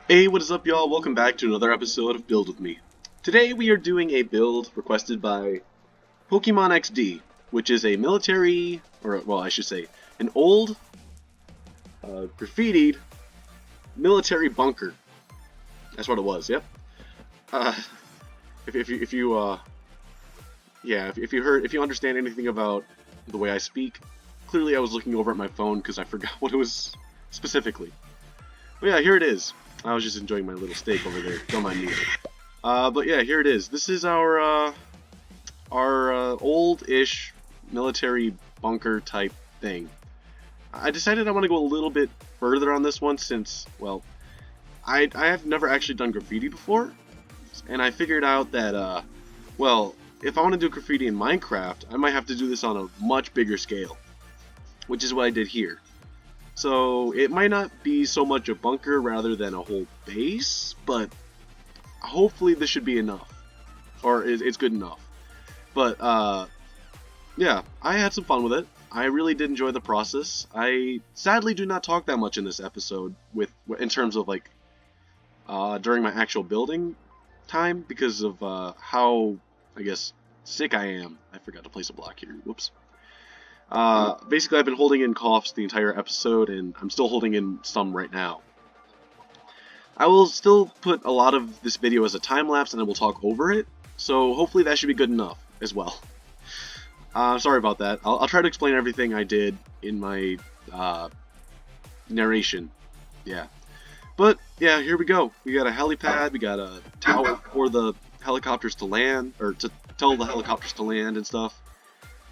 Hey, what is up, y'all? Welcome back to another episode of Build With Me. Today we are doing a build requested by Pokemon XD, which is a military, or well, I should say, an old, graffitied military bunker. That's what it was. Yep. Uh, if you understand anything about the way I speak, clearly I was looking over at my phone because I forgot what it was specifically. But yeah, here it is. I was just enjoying my little steak over there. Don't mind me. But yeah, here it is. This is our old-ish military bunker type thing. I decided I want to go a little bit further on this one since, well, I have never actually done graffiti before, and I figured out that, well, if I want to do graffiti in Minecraft, I might have to do this on a much bigger scale, which is what I did here. So it might not be so much a bunker rather than a whole base, but hopefully this should be enough, or it's good enough. But yeah, I had some fun with it. I really did enjoy the process. I sadly do not talk that much in this episode in terms of like during my actual building time because of how, I guess, sick I am. I forgot to place a block here. Whoops. Basically, I've been holding in coughs the entire episode, and I'm still holding in some right now. I will still put a lot of this video as a time lapse, and I will talk over it, so hopefully that should be good enough as well. Sorry about that. I'll try to explain everything I did in my narration. Yeah. But, yeah, here we go. We got a helipad, we got a tower for the helicopters to land, or to tell the helicopters to land and stuff.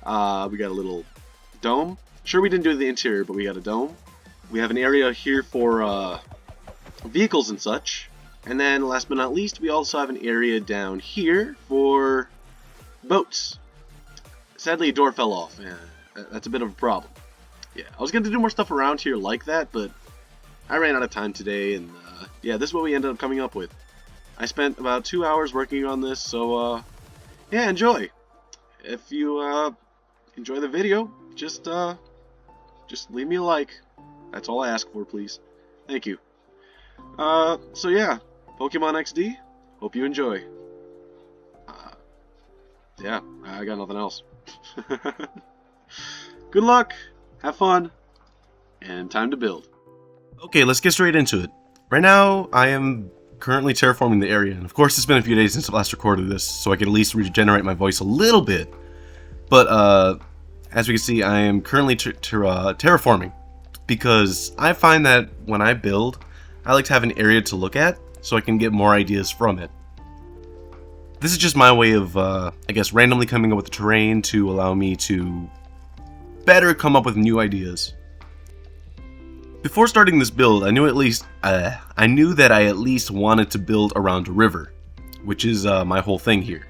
We got a little dome. Sure, we didn't do the interior, but we got a dome. We have an area here for vehicles and such. And then, last but not least, we also have an area down here for boats. Sadly, a door fell off. That's a bit of a problem. Yeah, I was going to do more stuff around here like that, but I ran out of time today, and yeah, this is what we ended up coming up with. I spent about 2 hours working on this, so yeah, enjoy. If you enjoy the video, just leave me a like. That's all I ask for, please. Thank you. So yeah, Pokemon XD, hope you enjoy. Yeah, I got nothing else. Good luck, have fun, and time to build. Okay, let's get straight into it. Right now, I am currently terraforming the area, and of course it's been a few days since I last recorded this, so I can at least regenerate my voice a little bit. But, as we can see, I am currently terraforming, because I find that when I build, I like to have an area to look at, so I can get more ideas from it. This is just my way of, I guess, randomly coming up with the terrain to allow me to better come up with new ideas. Before starting this build, I knew that I at least wanted to build around a river, which is my whole thing here.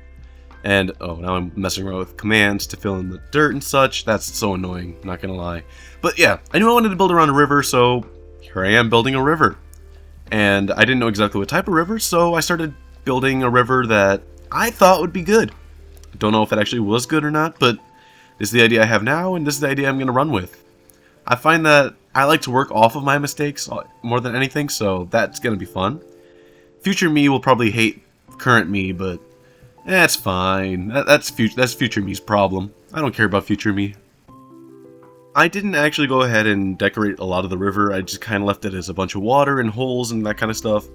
And, oh, now I'm messing around with commands to fill in the dirt and such. That's so annoying, not gonna lie. But yeah, I knew I wanted to build around a river, so here I am building a river. And I didn't know exactly what type of river, so I started building a river that I thought would be good. I don't know if it actually was good or not, but this is the idea I have now, and this is the idea I'm gonna run with. I find that I like to work off of my mistakes more than anything, so that's gonna be fun. Future me will probably hate current me, but that's fine. That's future me's problem. I don't care about future me. I didn't actually go ahead and decorate a lot of the river. I just kind of left it as a bunch of water and holes and that kind of stuff.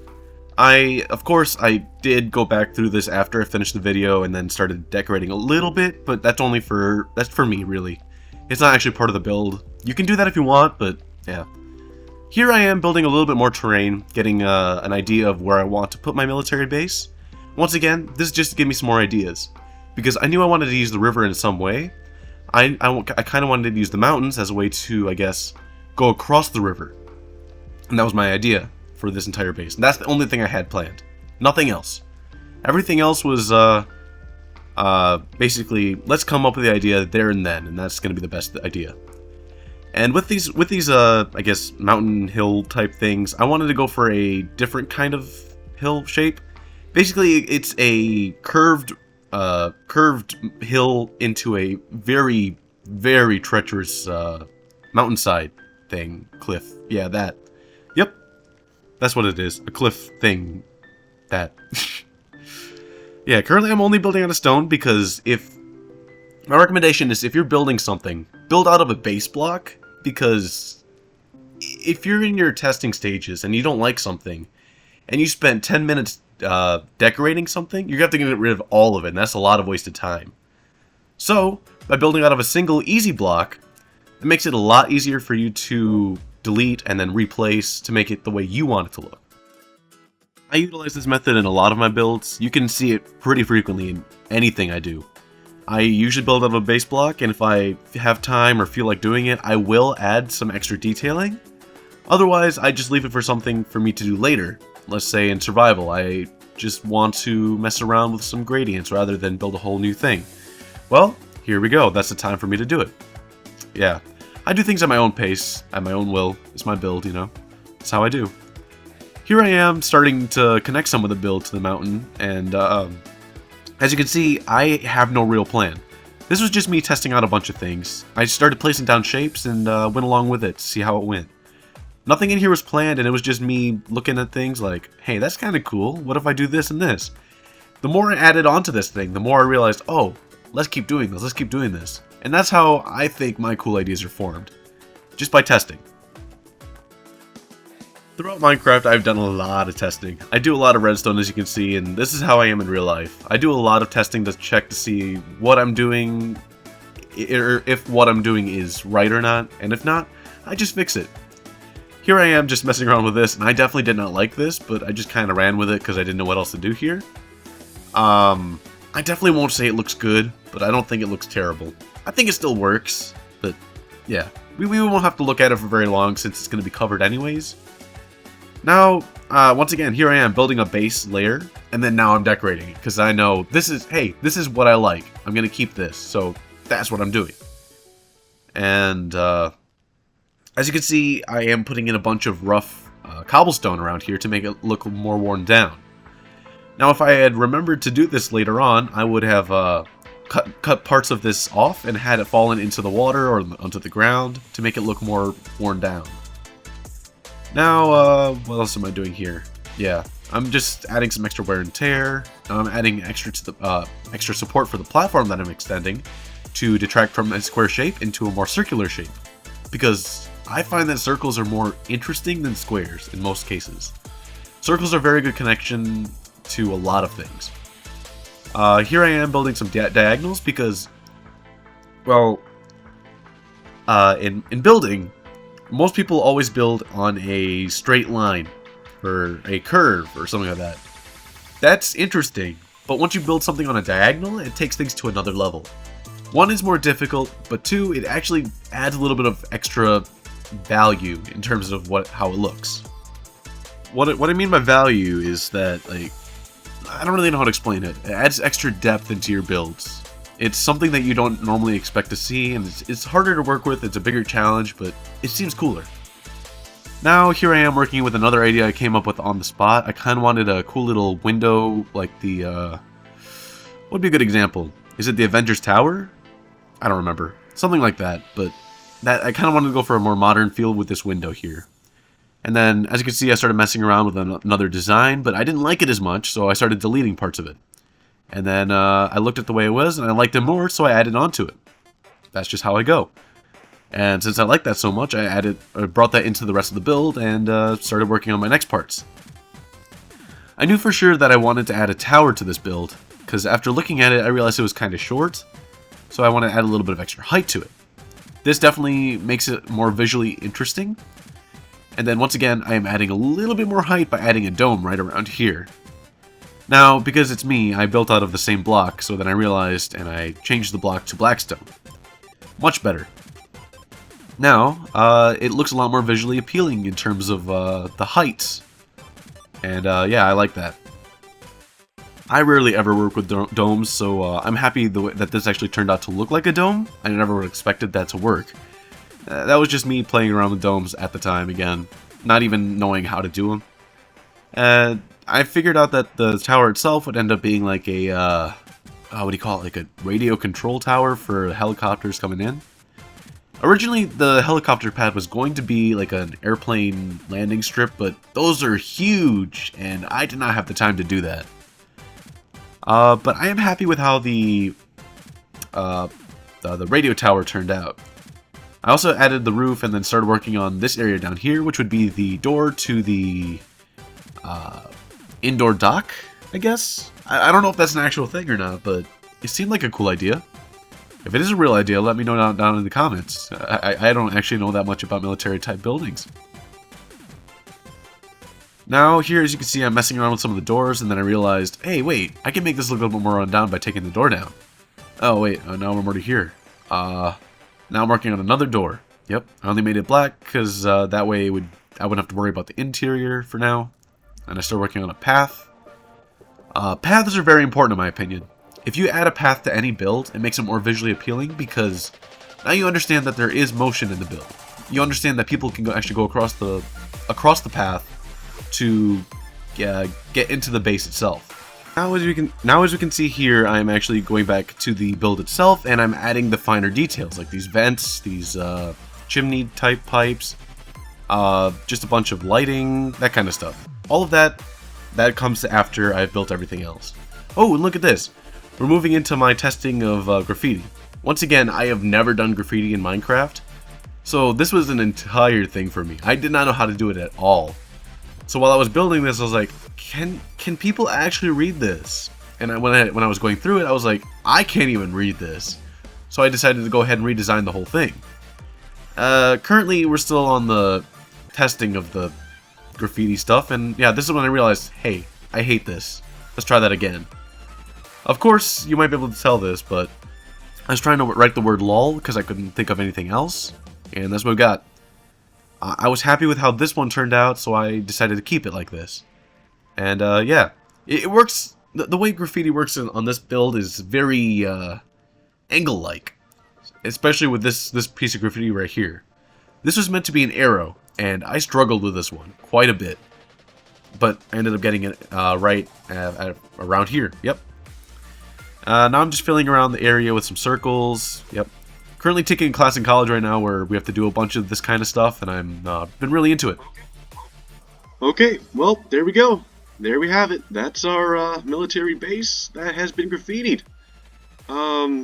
Of course, I did go back through this after I finished the video and then started decorating a little bit, but that's for me, really. It's not actually part of the build. You can do that if you want, but yeah. Here I am building a little bit more terrain, getting an idea of where I want to put my military base. Once again, this is just to give me some more ideas, because I knew I wanted to use the river in some way. I kind of wanted to use the mountains as a way to, I guess, go across the river. And that was my idea for this entire base. And that's the only thing I had planned. Nothing else. Everything else was, basically, let's come up with the idea there and then, and that's going to be the best idea. And with these, I guess, mountain hill type things, I wanted to go for a different kind of hill shape. Basically, it's a curved hill into a very, very treacherous mountainside thing, cliff. Yeah, that. Yep. That's what it is. A cliff thing. That. Yeah, currently I'm only building out of stone because my recommendation is if you're building something, build out of a base block, because if you're in your testing stages and you don't like something, and you spend 10 minutes decorating something, you're going to have to get rid of all of it, and that's a lot of wasted time. So, by building out of a single easy block, it makes it a lot easier for you to delete and then replace to make it the way you want it to look. I utilize this method in a lot of my builds. You can see it pretty frequently in anything I do. I usually build out of a base block, and if I have time or feel like doing it, I will add some extra detailing. Otherwise, I just leave it for something for me to do later. Let's say in survival, I just want to mess around with some gradients rather than build a whole new thing. Well, here we go. That's the time for me to do it. Yeah, I do things at my own pace, at my own will. It's my build, you know. That's how I do. Here I am starting to connect some of the build to the mountain, and as you can see, I have no real plan. This was just me testing out a bunch of things. I started placing down shapes and went along with it to see how it went. Nothing in here was planned, and it was just me looking at things like, hey, that's kind of cool. What if I do this and this? The more I added onto this thing, the more I realized, oh, let's keep doing this, let's keep doing this. And that's how I think my cool ideas are formed. Just by testing. Throughout Minecraft, I've done a lot of testing. I do a lot of redstone, as you can see, and this is how I am in real life. I do a lot of testing to check to see what I'm doing, or if what I'm doing is right or not, and if not, I just fix it. Here I am just messing around with this, and I definitely did not like this, but I just kind of ran with it because I didn't know what else to do here. I definitely won't say it looks good, but I don't think it looks terrible. I think it still works, but yeah. We won't have to look at it for very long since it's going to be covered anyways. Now, once again, here I am building a base layer, and then now I'm decorating it, because I know this is what I like. I'm going to keep this, so that's what I'm doing. And, as you can see, I am putting in a bunch of rough cobblestone around here to make it look more worn down. Now, if I had remembered to do this later on, I would have cut parts of this off and had it fallen into the water or onto the ground to make it look more worn down. Now, what else am I doing here? Yeah, I'm just adding some extra wear and tear. I'm adding extra support for the platform that I'm extending to detract from a square shape into a more circular shape, because I find that circles are more interesting than squares in most cases. Circles are a very good connection to a lot of things. Here I am building some diagonals because, well, in building, most people always build on a straight line or a curve or something like that. That's interesting, but once you build something on a diagonal, it takes things to another level. One is more difficult, but two, it actually adds a little bit of extra value in terms of how it looks. What I mean by value is that, like, I don't really know how to explain it. It adds extra depth into your builds. It's something that you don't normally expect to see, and it's harder to work with, it's a bigger challenge, but it seems cooler. Now, here I am working with another idea I came up with on the spot. I kind of wanted a cool little window, like the, what would be a good example? Is it the Avengers Tower? I don't remember. Something like that, but I kind of wanted to go for a more modern feel with this window here. And then, as you can see, I started messing around with another design, but I didn't like it as much, so I started deleting parts of it. And then I looked at the way it was, and I liked it more, so I added on to it. That's just how I go. And since I liked that so much, I brought that into the rest of the build, and started working on my next parts. I knew for sure that I wanted to add a tower to this build, because after looking at it, I realized it was kind of short, so I wanted to add a little bit of extra height to it. This definitely makes it more visually interesting. And then once again, I am adding a little bit more height by adding a dome right around here. Now, because it's me, I built out of the same block, so then I realized, and I changed the block to blackstone. Much better. Now, it looks a lot more visually appealing in terms of the heights. And yeah, I like that. I rarely ever work with domes, so I'm happy that this actually turned out to look like a dome. I never would have expected that to work. That was just me playing around with domes at the time, again, not even knowing how to do them. And I figured out that the tower itself would end up being like a, what do you call it, like a radio control tower for helicopters coming in. Originally, the helicopter pad was going to be like an airplane landing strip, but those are huge, and I did not have the time to do that. But I am happy with how the radio tower turned out. I also added the roof and then started working on this area down here, which would be the door to the indoor dock, I guess? I don't know if that's an actual thing or not, but it seemed like a cool idea. If it is a real idea, let me know down in the comments. I don't actually know that much about military-type buildings. Now, here, as you can see, I'm messing around with some of the doors, and then I realized, hey, wait, I can make this look a little bit more run down by taking the door down. Oh, wait, now I'm already here. Now I'm working on another door. Yep, I only made it black, because that way I wouldn't have to worry about the interior for now. And I started working on a path. Paths are very important in my opinion. If you add a path to any build, it makes it more visually appealing because now you understand that there is motion in the build. You understand that people can actually go across the path to get into the base itself. Now as we can see here, I am actually going back to the build itself, and I'm adding the finer details like these vents, these chimney type pipes, just a bunch of lighting, that kind of stuff. All of that comes after I've built everything else. Oh, and look at this. We're moving into my testing of graffiti. Once again, I have never done graffiti in Minecraft, so this was an entire thing for me. I did not know how to do it at all. So while I was building this, I was like, can people actually read this? And when I was going through it, I was like, I can't even read this. So I decided to go ahead and redesign the whole thing. Currently, we're still on the testing of the graffiti stuff, and yeah, this is when I realized, hey, I hate this. Let's try that again. Of course, you might be able to tell this, but I was trying to write the word lol because I couldn't think of anything else, and that's what we got. I was happy with how this one turned out, so I decided to keep it like this. And yeah, it works. The way graffiti works on this build is very angle-like, especially with this piece of graffiti right here. This was meant to be an arrow, and I struggled with this one quite a bit, but I ended up getting it right around here. Yep. Now I'm just filling around the area with some circles. Yep. Currently taking a class in college right now where we have to do a bunch of this kind of stuff, and I'm been really into it. Okay, well, there we go. There we have it. That's our military base that has been graffitied.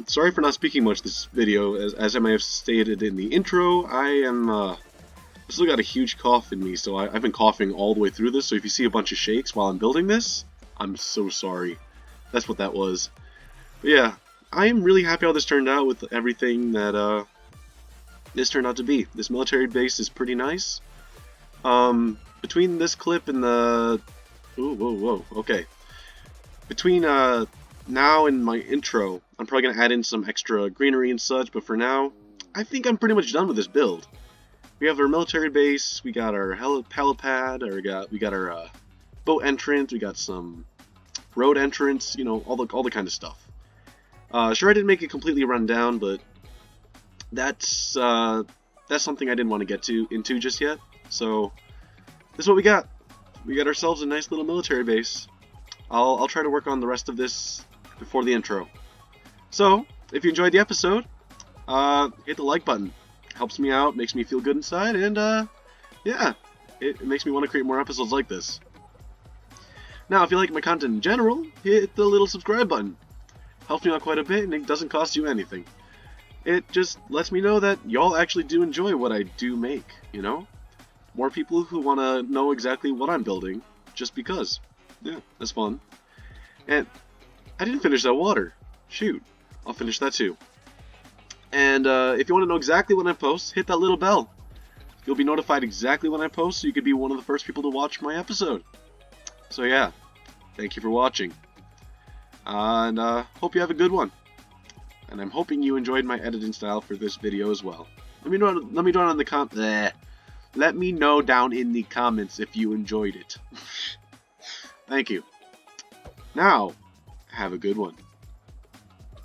Sorry for not speaking much this video. As I may have stated in the intro, I am I still got a huge cough in me, so I've been coughing all the way through this. So if you see a bunch of shakes while I'm building this, I'm so sorry. That's what that was. But yeah, I am really happy how this turned out with everything that this turned out to be. This military base is pretty nice. Between this clip and the... Whoa, okay. Between now and my intro, I'm probably going to add in some extra greenery and such, but for now, I think I'm pretty much done with this build. We have our military base, we got our helipad, or we got our boat entrance, we got some road entrance, you know, all the kind of stuff. Sure, I didn't make it completely run down, but that's something I didn't want to get into just yet. So this is what we got. We got ourselves a nice little military base. I'll try to work on the rest of this before the intro. So if you enjoyed the episode, hit the like button. Helps me out, makes me feel good inside, and yeah, it makes me want to create more episodes like this. Now, if you like my content in general, hit the little subscribe button. Helps me out quite a bit, and it doesn't cost you anything. It just lets me know that y'all actually do enjoy what I do make, you know? More people who want to know exactly what I'm building, just because. Yeah, that's fun. And I didn't finish that water. Shoot, I'll finish that too. And if you want to know exactly when I post, hit that little bell. You'll be notified exactly when I post, so you could be one of the first people to watch my episode. So yeah, thank you for watching. And hope you have a good one. And I'm hoping you enjoyed my editing style for this video as well. Let me know down in the comments if you enjoyed it. Thank you. Now, have a good one.